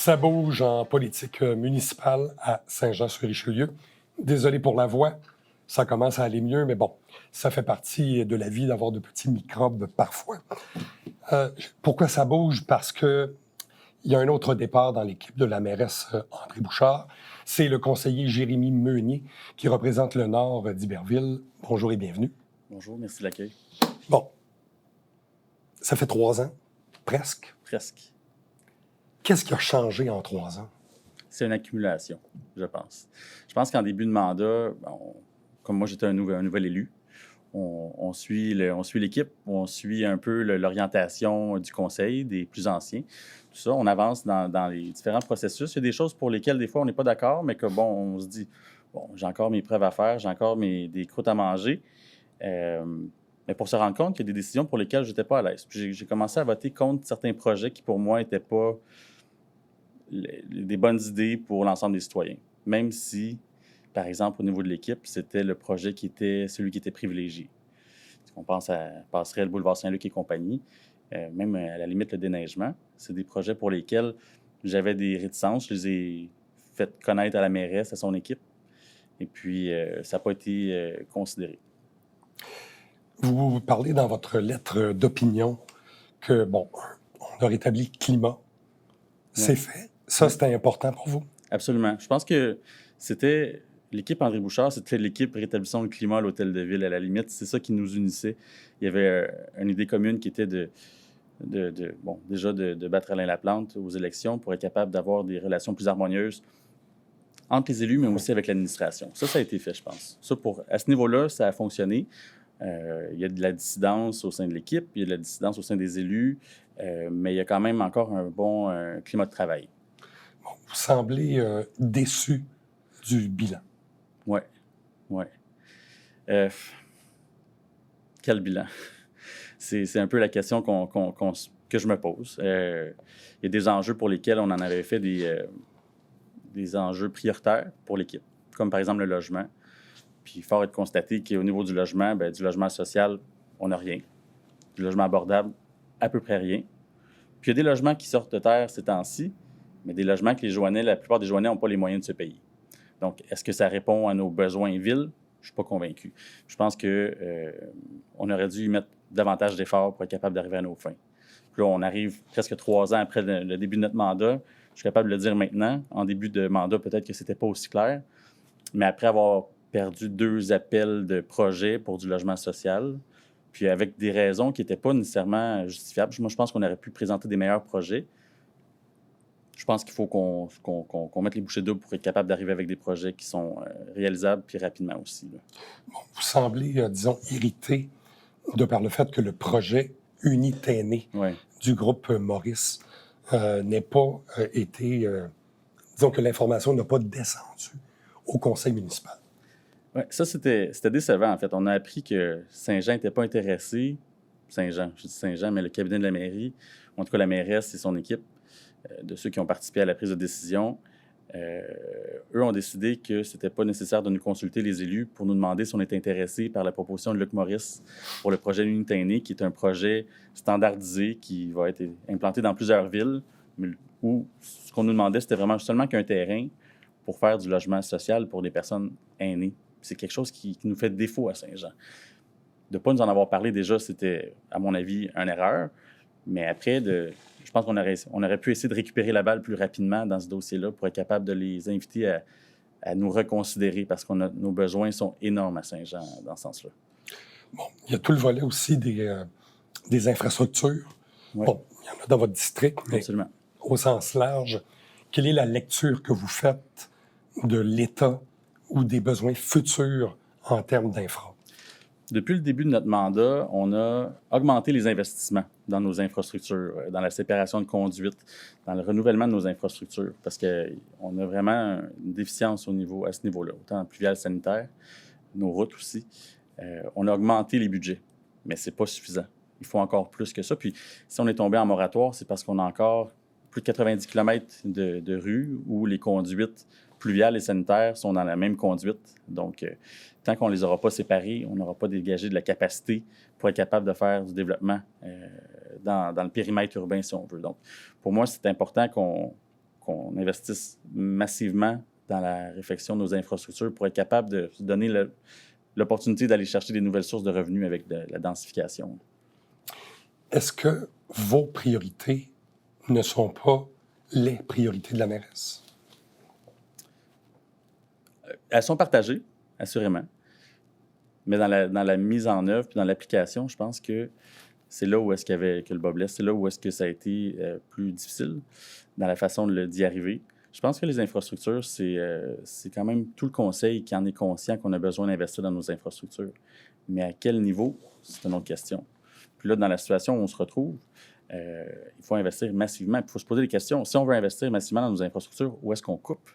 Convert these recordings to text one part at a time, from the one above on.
Ça bouge en politique municipale à Saint-Jean-sur-Richelieu. Désolé pour la voix, ça commence à aller mieux, mais bon, ça fait partie de la vie d'avoir de petits microbes parfois. Pourquoi ça bouge? Parce que il y a un autre départ dans l'équipe de la mairesse André Bouchard. C'est le conseiller Jérémy Meunier qui représente le nord d'Iberville. Bonjour et bienvenue. Bonjour, merci de l'accueil. Bon, ça fait 3 ans, presque. Presque. Qu'est-ce qui a changé en 3 ans? C'est une accumulation, je pense. Je pense qu'en début de mandat, comme moi j'étais un nouvel élu, on suit l'équipe, on suit un peu l'orientation du conseil, des plus anciens. Tout ça, on avance dans les différents processus. Il y a des choses pour lesquelles, des fois, on n'est pas d'accord, mais que, on se dit, j'ai encore mes preuves à faire, j'ai encore des croûtes à manger. Mais pour se rendre compte qu'il y a des décisions pour lesquelles je n'étais pas à l'aise. Puis j'ai commencé à voter contre certains projets qui, pour moi, n'étaient pas des bonnes idées pour l'ensemble des citoyens. Même si, par exemple, au niveau de l'équipe, c'était le projet qui était celui qui était privilégié. On pense à Passerelle, Boulevard Saint-Luc et compagnie, même à la limite le déneigement. C'est des projets pour lesquels j'avais des réticences. Je les ai fait connaître à la mairesse, à son équipe. Et puis, ça n'a pas été considéré. Vous parlez dans votre lettre d'opinion que, on a rétabli le climat. C'est fait. Ça, c'était important pour vous? Absolument. Je pense que c'était l'équipe André Bouchard, c'était l'équipe rétablissant le climat à l'Hôtel de Ville. À la limite, c'est ça qui nous unissait. Il y avait une idée commune qui était déjà de battre Alain Laplante aux élections pour être capable d'avoir des relations plus harmonieuses entre les élus, mais aussi avec l'administration. Ça a été fait, je pense. À ce niveau-là, ça a fonctionné. Il y a de la dissidence au sein de l'équipe, il y a de la dissidence au sein des élus, mais il y a quand même encore un bon climat de travail. Vous semblez déçu du bilan. Oui. Quel bilan? C'est un peu la question que je me pose. Il y a des enjeux pour lesquels on en avait fait des enjeux prioritaires pour l'équipe, comme par exemple le logement. Puis fort est de constater qu'au niveau du logement social, on n'a rien. Du logement abordable, à peu près rien. Puis il y a des logements qui sortent de terre ces temps-ci, mais des logements que la plupart des Joannais n'ont pas les moyens de se payer. Donc, est-ce que ça répond à nos besoins villes? Je ne suis pas convaincu. Je pense qu'on aurait dû y mettre davantage d'efforts pour être capable d'arriver à nos fins. Puis là, on arrive presque 3 ans après le début de notre mandat. Je suis capable de le dire maintenant. En début de mandat, peut-être que ce n'était pas aussi clair. Mais après avoir perdu 2 appels de projets pour du logement social, puis avec des raisons qui n'étaient pas nécessairement justifiables. Moi, je pense qu'on aurait pu présenter des meilleurs projets. Je pense qu'il faut qu'on mette les bouchées doubles pour être capable d'arriver avec des projets qui sont réalisables puis rapidement aussi. Là. Vous semblez, irrité de par le fait que le projet Unitainné du groupe Maurice n'ait pas été... disons que l'information n'a pas descendu au conseil municipal. Oui, ça, c'était décevant, en fait. On a appris que Saint-Jean n'était pas intéressé. Je dis Saint-Jean, mais le cabinet de la mairie, en tout cas la mairesse et son équipe, de ceux qui ont participé à la prise de décision, eux ont décidé que ce n'était pas nécessaire de nous consulter, les élus, pour nous demander si on était intéressé par la proposition de Luc Maurice pour le projet Unitainné, qui est un projet standardisé qui va être implanté dans plusieurs villes, où ce qu'on nous demandait, c'était vraiment seulement qu'un terrain pour faire du logement social pour des personnes aînées. C'est quelque chose qui nous fait défaut à Saint-Jean. De ne pas nous en avoir parlé déjà, c'était, à mon avis, une erreur. Mais après, je pense qu'on aurait pu essayer de récupérer la balle plus rapidement dans ce dossier-là pour être capable de les inviter à nous reconsidérer parce que nos besoins sont énormes à Saint-Jean dans ce sens-là. Bon, il y a tout le volet aussi des infrastructures. Oui. Bon, il y en a dans votre district, mais absolument. Au sens large, quelle est la lecture que vous faites de l'état ou des besoins futurs en termes d'infra? Depuis le début de notre mandat, on a augmenté les investissements dans nos infrastructures, dans la séparation de conduite, dans le renouvellement de nos infrastructures, parce qu'on a vraiment une déficience à ce niveau-là, autant en pluvial sanitaire, nos routes aussi. On a augmenté les budgets, mais ce n'est pas suffisant. Il faut encore plus que ça. Puis, si on est tombé en moratoire, c'est parce qu'on a encore plus de 90 km de rues où les conduites pluviales et sanitaires sont dans la même conduite. Donc, tant qu'on ne les aura pas séparés, on n'aura pas dégagé de la capacité pour être capable de faire du développement dans le périmètre urbain, si on veut. Donc, pour moi, c'est important qu'on qu'on investisse massivement dans la réfection de nos infrastructures pour être capable de se donner l'opportunité d'aller chercher des nouvelles sources de revenus avec de la densification. Est-ce que vos priorités ne sont pas les priorités de la mairesse? Elles sont partagées, assurément. Mais dans la mise en œuvre puis dans l'application, je pense que c'est là où est-ce qu'il y avait que le bas blesse, c'est là où est-ce que ça a été plus difficile dans la façon d'y arriver. Je pense que les infrastructures, c'est quand même tout le conseil qui en est conscient qu'on a besoin d'investir dans nos infrastructures. Mais à quel niveau, c'est une autre question. Puis là, dans la situation où on se retrouve, il faut investir massivement. Puis il faut se poser des questions. Si on veut investir massivement dans nos infrastructures, où est-ce qu'on coupe?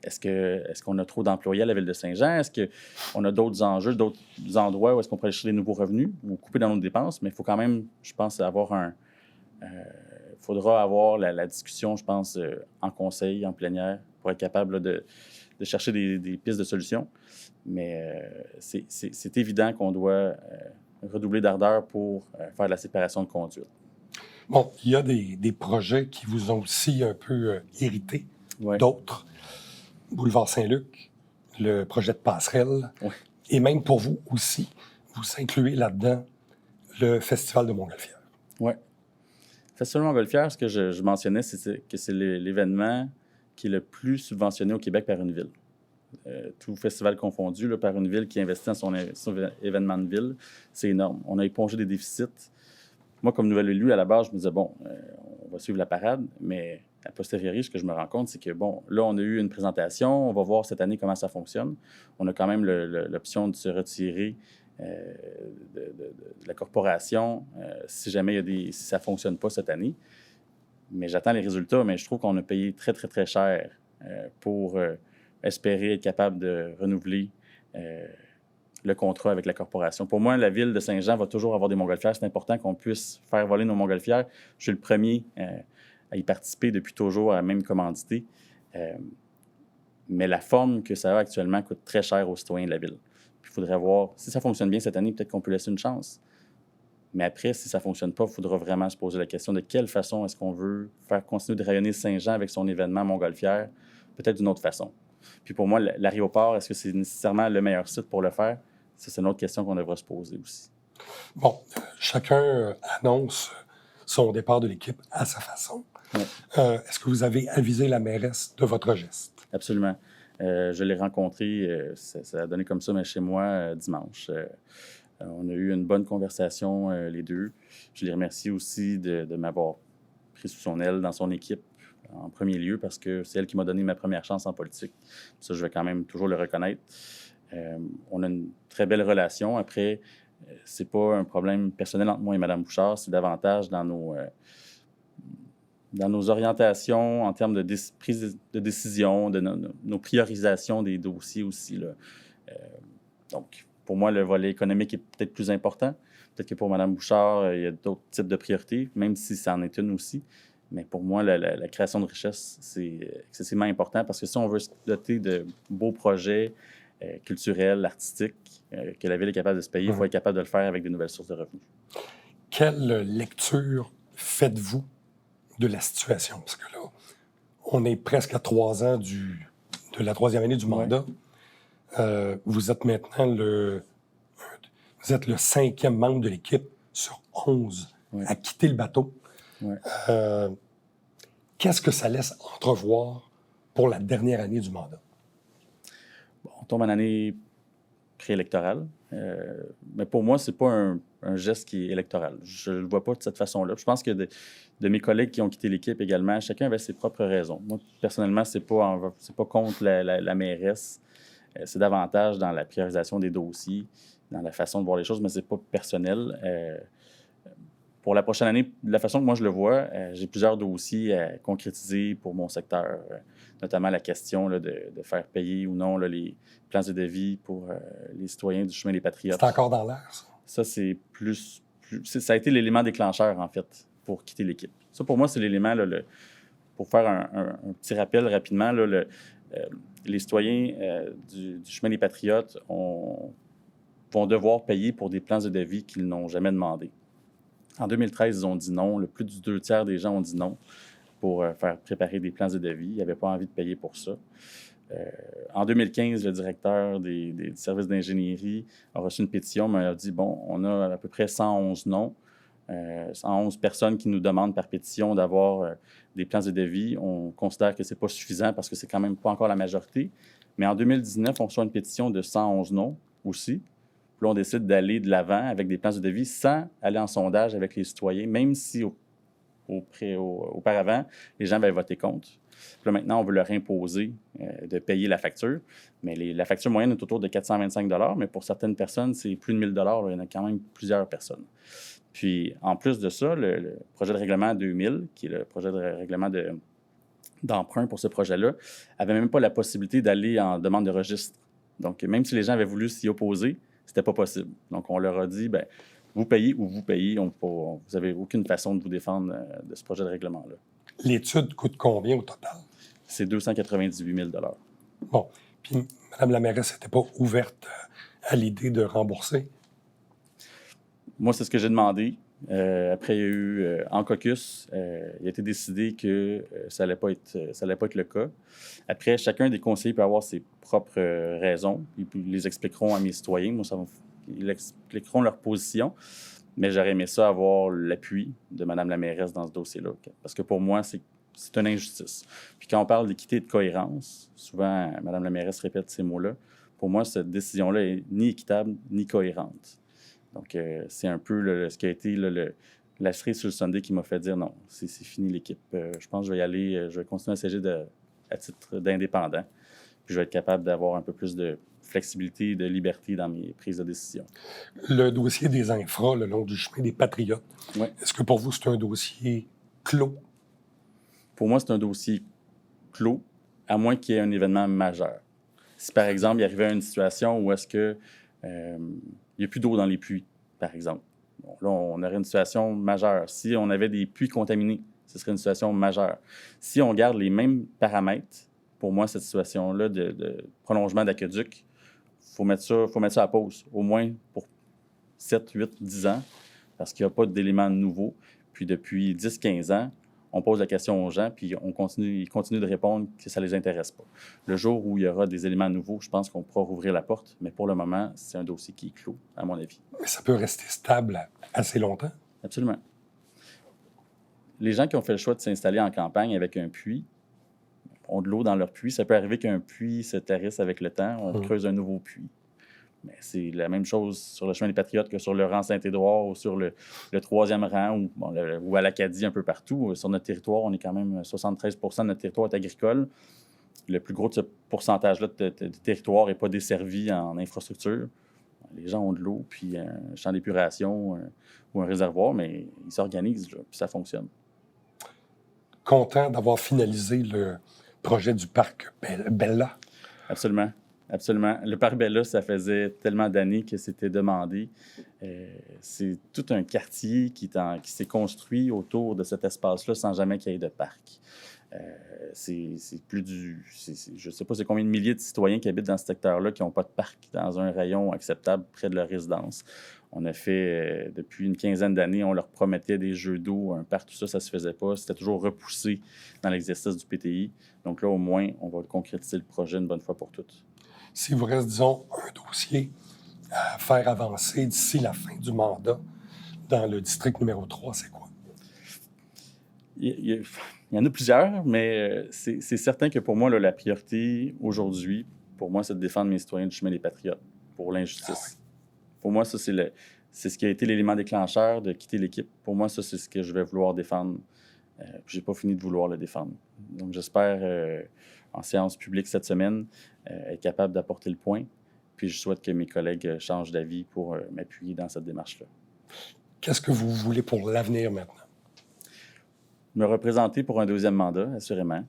Est-ce qu'on a trop d'employés à la Ville de Saint-Jean? Est-ce qu'on a d'autres enjeux, d'autres endroits où est-ce qu'on pourrait chercher des nouveaux revenus ou couper dans nos dépenses? Mais il faut quand même, je pense, faudra avoir la discussion, je pense, en conseil, en plénière, pour être capable là, de chercher des pistes de solutions. Mais c'est évident qu'on doit redoubler d'ardeur pour faire de la séparation de conduite. Bon, il y a des projets qui vous ont aussi un peu irrité, Ouais. d'autres. Boulevard Saint-Luc, le projet de passerelle, Ouais. et même pour vous aussi, vous incluez là-dedans le Festival de Montgolfière. Oui. Le Festival de Montgolfière, ce que je mentionnais, c'est que c'est l'événement qui est le plus subventionné au Québec par une ville. Tout festival confondu, là, par une ville qui investit dans son événement de ville, c'est énorme. On a épongé des déficits. Moi, comme nouvel élu, à la base, je me disais, bon, on va suivre la parade, mais a posteriori, ce que je me rends compte, c'est que, bon, là, on a eu une présentation, on va voir cette année comment ça fonctionne. On a quand même l'option de se retirer de la corporation si jamais si ça ne fonctionne pas cette année. Mais j'attends les résultats, mais je trouve qu'on a payé très, très, très cher pour espérer être capable de renouveler le contrat avec la corporation. Pour moi, la Ville de Saint-Jean va toujours avoir des montgolfières. C'est important qu'on puisse faire voler nos montgolfières. Je suis le premier à y participer depuis toujours, à même commanditer. Mais la forme que ça a actuellement coûte très cher aux citoyens de la Ville. Puis il faudrait voir, si ça fonctionne bien cette année, peut-être qu'on peut laisser une chance. Mais après, si ça ne fonctionne pas, il faudra vraiment se poser la question de quelle façon est-ce qu'on veut faire continuer de rayonner Saint-Jean avec son événement montgolfière, peut-être d'une autre façon. Puis pour moi, l'aéroport, est-ce que c'est nécessairement le meilleur site pour le faire? Ça, c'est une autre question qu'on devra se poser aussi. Bon, chacun annonce son départ de l'équipe à sa façon. Ouais. Est-ce que vous avez avisé la mairesse de votre geste? Absolument. Je l'ai rencontré, ça a donné comme ça, mais chez moi, dimanche. On a eu une bonne conversation, les deux. Je les remercie aussi de m'avoir pris sous son aile dans son équipe en premier lieu parce que c'est elle qui m'a donné ma première chance en politique. Ça, je vais quand même toujours le reconnaître. On a une très belle relation. Après, c'est pas un problème personnel entre moi et Mme Bouchard, c'est davantage dans nos orientations en termes de prise de décision, de nos priorisations des dossiers aussi, là. Donc, pour moi, le volet économique est peut-être plus important. Peut-être que pour Mme Bouchard, il y a d'autres types de priorités, même si ça en est une aussi. Mais pour moi, la création de richesse, c'est excessivement important parce que si on veut se doter de beaux projets culturels, artistiques, que la Ville est capable de se payer, il faut être capable de le faire avec de nouvelles sources de revenus. Quelle lecture faites-vous de la situation? Parce que là, on est presque à 3 ans de la 3e année du mandat. Ouais. Vous êtes maintenant le 5e membre de l'équipe sur 11 à quitter le bateau. Ouais. Qu'est-ce que ça laisse entrevoir pour la dernière année du mandat? Bon, on tombe en année préélectorale. Mais pour moi, ce n'est pas un geste qui est électoral. Je ne le vois pas de cette façon-là. Je pense que de mes collègues qui ont quitté l'équipe également, chacun avait ses propres raisons. Moi, personnellement, ce n'est pas contre la mairesse. C'est davantage dans la priorisation des dossiers, dans la façon de voir les choses, mais ce n'est pas personnel. Pour la prochaine année, de la façon que moi je le vois, j'ai plusieurs dossiers à concrétiser pour mon secteur, notamment la question là, de faire payer ou non là, les plans de devis pour les citoyens du chemin des Patriotes. C'est encore dans l'air, ça? Ça, c'est ça a été l'élément déclencheur, en fait, pour quitter l'équipe. Ça, pour moi, c'est l'élément, là, pour faire un petit rappel rapidement, là, les citoyens du chemin des Patriotes vont devoir payer pour des plans de devis qu'ils n'ont jamais demandé. En 2013, ils ont dit non. Plus du 2 tiers des gens ont dit non pour faire préparer des plans de devis. Il n'avait pas envie de payer pour ça. En 2015, le directeur des services d'ingénierie a reçu une pétition, mais a dit, bon, on a à peu près 111 noms, 111 personnes qui nous demandent par pétition d'avoir des plans de devis. On considère que ce n'est pas suffisant parce que c'est quand même pas encore la majorité. Mais en 2019, on reçoit une pétition de 111 noms aussi. Puis là, on décide d'aller de l'avant avec des plans de devis sans aller en sondage avec les citoyens, même si auparavant, les gens avaient voté contre. Puis là, maintenant, on veut leur imposer de payer la facture. Mais la facture moyenne est autour de 425 $, mais pour certaines personnes, c'est plus de 1 000 $. Là, il y en a quand même plusieurs personnes. Puis, en plus de ça, le projet de règlement 2000, qui est le projet de règlement d'emprunt pour ce projet-là, n'avait même pas la possibilité d'aller en demande de registre. Donc, même si les gens avaient voulu s'y opposer, c'était pas possible. Donc, on leur a dit, bien, vous payez ou vous payez. Vous n'avez aucune façon de vous défendre de ce projet de règlement-là. L'étude coûte combien au total? C'est 298 000 $. Bon. Puis, Mme la mairesse n'était pas ouverte à l'idée de rembourser? Moi, c'est ce que j'ai demandé. Après, il y a eu, en caucus, il a été décidé que ça n'allait pas être le cas. Après, chacun des conseillers peut avoir ses propres raisons. Ils les expliqueront à mes citoyens. Moi, ils expliqueront leur position. Mais j'aurais aimé ça avoir l'appui de Mme la mairesse dans ce dossier-là. Parce que pour moi, c'est une injustice. Puis quand on parle d'équité et de cohérence, souvent, Mme la mairesse répète ces mots-là. Pour moi, cette décision-là est ni équitable ni cohérente. Donc, c'est un peu ce qui a été la cerise sur le Sunday qui m'a fait dire non, c'est fini l'équipe. Je pense que je vais y aller, je vais continuer à siéger à titre d'indépendant. Puis je vais être capable d'avoir un peu plus de flexibilité et de liberté dans mes prises de décision. Le dossier des infras le long du chemin des Patriotes, Ouais. Est-ce que pour vous, c'est un dossier clos? Pour moi, c'est un dossier clos, à moins qu'il y ait un événement majeur. Si, par exemple, il arrivait à une situation où est-ce que il n'y a plus d'eau dans les puits, par exemple. Bon, là, on aurait une situation majeure. Si on avait des puits contaminés, ce serait une situation majeure. Si on garde les mêmes paramètres, pour moi, cette situation-là de prolongement d'aqueduc, il faut mettre ça à pause, au moins pour 7, 8, 10 ans, parce qu'il n'y a pas d'éléments nouveaux. Puis depuis 10, 15 ans, on pose la question aux gens, puis ils continuent de répondre que ça ne les intéresse pas. Le jour où il y aura des éléments nouveaux, je pense qu'on pourra rouvrir la porte, mais pour le moment, c'est un dossier qui est clos, à mon avis. Mais ça peut rester stable assez longtemps? Absolument. Les gens qui ont fait le choix de s'installer en campagne avec un puits ont de l'eau dans leur puits. Ça peut arriver qu'un puits se tarisse avec le temps, on creuse un nouveau puits. Mais c'est la même chose sur le chemin des Patriotes que sur le rang Saint-Édouard ou sur le 3e rang ou à l'Acadie, un peu partout. Sur notre territoire, on est quand même 73 % de notre territoire est agricole. Le plus gros de ce pourcentage-là de territoire n'est pas desservi en infrastructure. Les gens ont de l'eau, puis un champ d'épuration ou un réservoir, mais ils s'organisent, puis ça fonctionne. Content d'avoir finalisé le projet du parc Bella? Absolument. Absolument. Le parc Bella, ça faisait tellement d'années que c'était demandé. C'est tout un quartier qui s'est construit autour de cet espace-là sans jamais qu'il y ait de parc. Je ne sais pas c'est combien de milliers de citoyens qui habitent dans ce secteur-là qui n'ont pas de parc dans un rayon acceptable près de leur résidence. On a fait, depuis une quinzaine d'années, on leur promettait des jeux d'eau, un parc, tout ça, ça ne se faisait pas. C'était toujours repoussé dans l'exercice du PTI. Donc là, au moins, on va concrétiser le projet une bonne fois pour toutes. S'il vous reste, disons, un dossier à faire avancer d'ici la fin du mandat dans le district numéro 3, c'est quoi? Il y en a plusieurs, mais c'est certain que pour moi, là, la priorité aujourd'hui, pour moi, c'est de défendre mes citoyens du chemin des Patriotes pour l'injustice. Pour moi, ça, c'est ce qui a été l'élément déclencheur de quitter l'équipe. Pour moi, ça, c'est ce que je vais vouloir défendre. Je n'ai pas fini de vouloir le défendre. Donc, j'espère, en séance publique cette semaine, être capable d'apporter le point. Puis, je souhaite que mes collègues changent d'avis pour m'appuyer dans cette démarche-là. Qu'est-ce que vous voulez pour l'avenir maintenant? Me représenter pour un 2e mandat, assurément.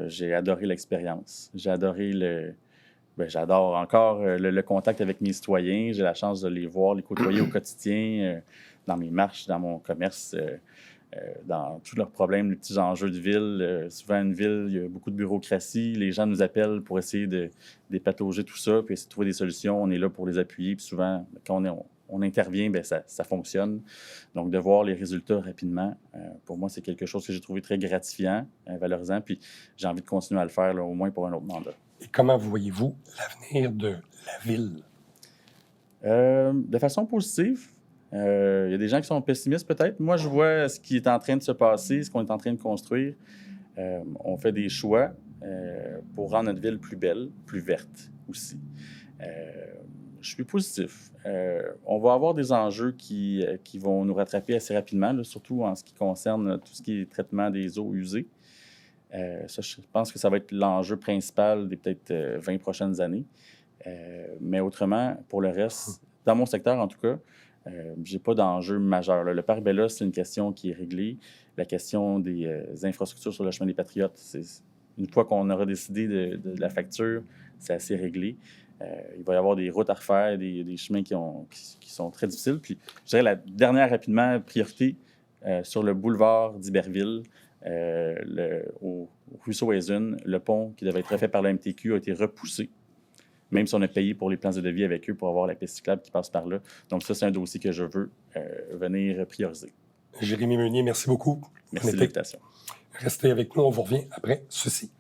J'ai adoré l'expérience. J'ai adoré j'adore encore le contact avec mes citoyens. J'ai la chance de les voir, les côtoyer au quotidien, dans mes marches, dans mon commerce, dans tous leurs problèmes, les petits enjeux de ville. Souvent, une ville, il y a beaucoup de bureaucratie. Les gens nous appellent pour essayer de dépatauger tout ça, puis essayer de trouver des solutions. On est là pour les appuyer. Puis souvent, quand on intervient, bien, ça fonctionne. Donc, de voir les résultats rapidement, pour moi, c'est quelque chose que j'ai trouvé très gratifiant, valorisant, puis j'ai envie de continuer à le faire, là, au moins pour un autre mandat. Et comment voyez-vous l'avenir de la ville? De façon positive. Il y a des gens qui sont pessimistes peut-être. Moi, je vois ce qui est en train de se passer, ce qu'on est en train de construire. On fait des choix pour rendre notre ville plus belle, plus verte aussi. Je suis positif. On va avoir des enjeux qui vont nous rattraper assez rapidement, là, surtout en ce qui concerne tout ce qui est traitement des eaux usées. Ça, je pense que ça va être l'enjeu principal des peut-être 20 prochaines années. Mais autrement, pour le reste, dans mon secteur en tout cas, j'ai pas d'enjeu majeur, là. Le parc Bella, c'est une question qui est réglée. La question des infrastructures sur le chemin des Patriotes, une fois qu'on aura décidé de la facture, c'est assez réglé. Il va y avoir des routes à refaire, des chemins qui sont très difficiles. Puis, je dirais la dernière, rapidement, priorité sur le boulevard d'Iberville, au ruisseau Hazen, le pont qui devait être refait par la MTQ a été repoussé, même si on a payé pour les plans de devis avec eux pour avoir la piste cyclable qui passe par là. Donc ça, c'est un dossier que je veux venir prioriser. Jérémy Meunier, merci beaucoup. Merci de l'invitation. Restez avec nous, on vous revient après ceci.